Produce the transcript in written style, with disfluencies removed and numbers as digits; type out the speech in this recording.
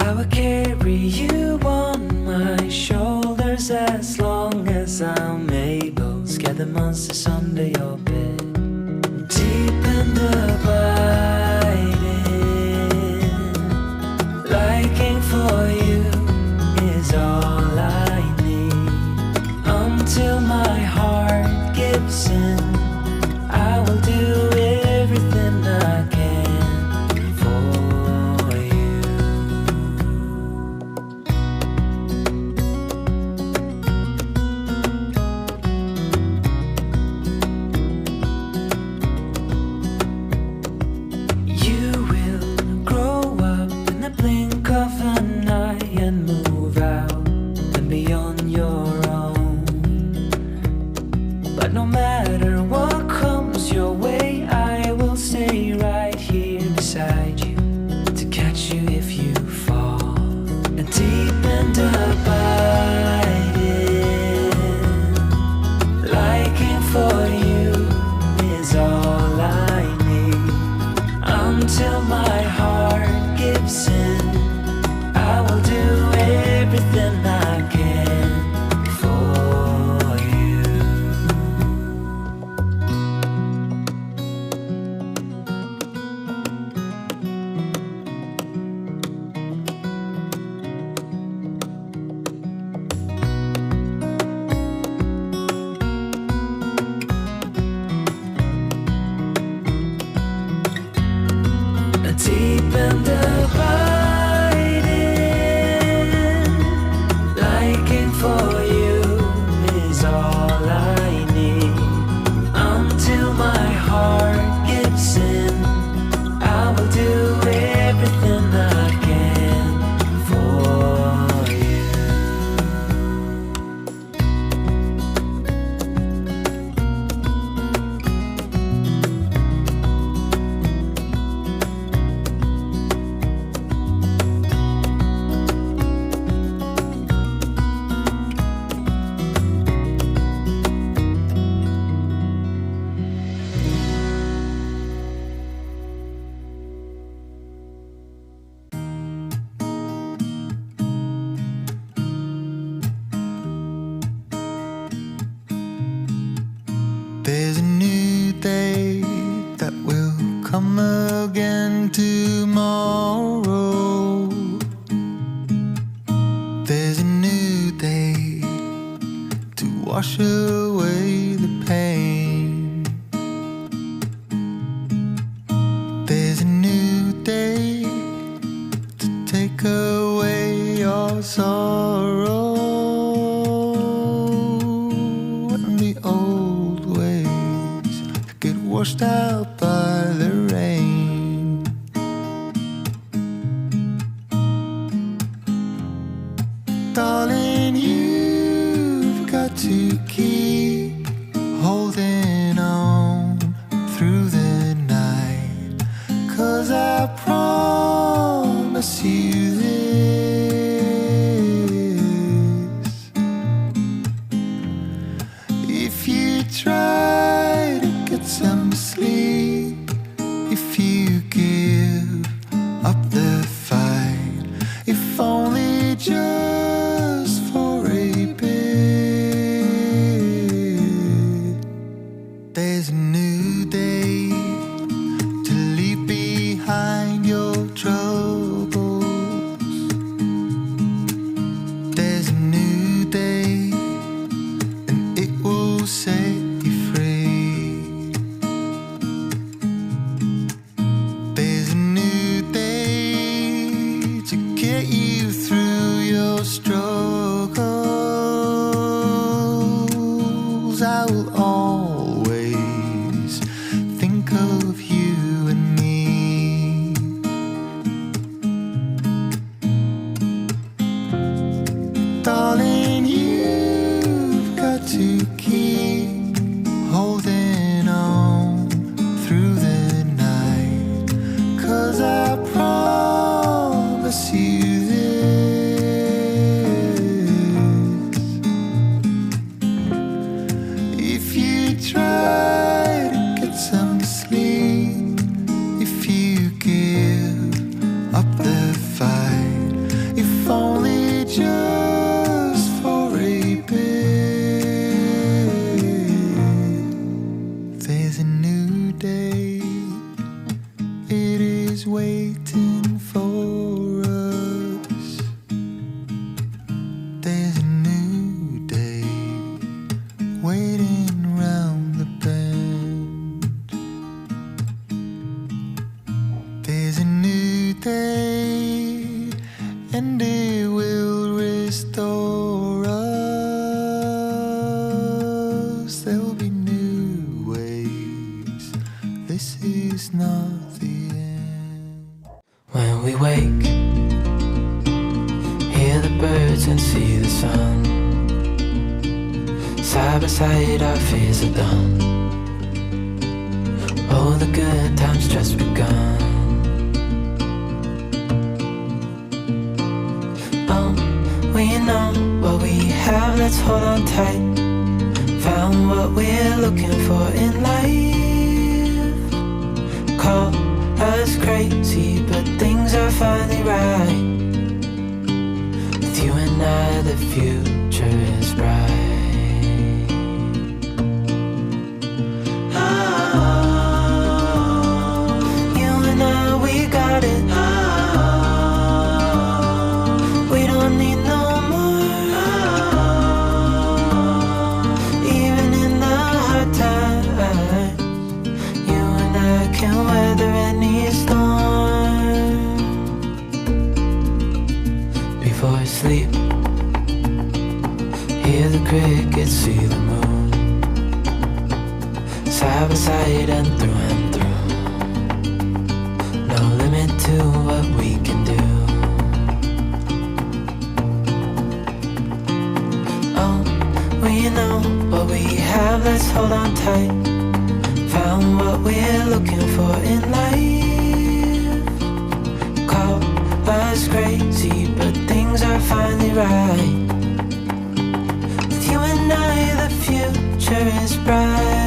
I will carry you on my shoulders as long as I'm able. Scare the monsters under your bed. Deep and abiding, liking for you is all I need. Until my heart gives in, I will do everything I can for you. You will grow up in the blink of an eye and move out and be on your own. But no matter what comes your way, I will stay right here beside you to catch you if you fall. And deep and abiding, liking for you is all I need. Until my heart gives in, I will do everything I can for you. Deep and abiding, liking for you is all I need. Until my heart gives in, I will do everything I can for you. There's a new day that will come again tomorrow. There's a new day to wash away the pain. There's a new day to take away your sorrow. And the old ways get washed out by the rain. Darling, you've got to keep holding on through the night, 'cause I promise you this: if you try to get some sleep, if you give up the fight, if only just for a bit, there's a new day to leave behind your troubles. There's a new day, and it will set you free. There's a new day to get you through your struggles. I will always think of you and me. Darling, you've got to keep holding on through the night, 'cause I promise you this: if you try to get some sleep, if you give up the fight, lake, hear the birds and see the sun. Side by side our fears are done. Oh, the good times just begun. Oh, we know what we have, let's hold on tight. Found what we're looking for in life. Call us crazy, but things are finally right. With you and I, the future is bright. Sleep, hear the crickets, see the moon. Side by side and through. No limit to what we can do. Oh, we know what we have, let's hold on tight. Found what we're looking for in life. Call us crazy, but things are finally right. With you and I, the future is bright.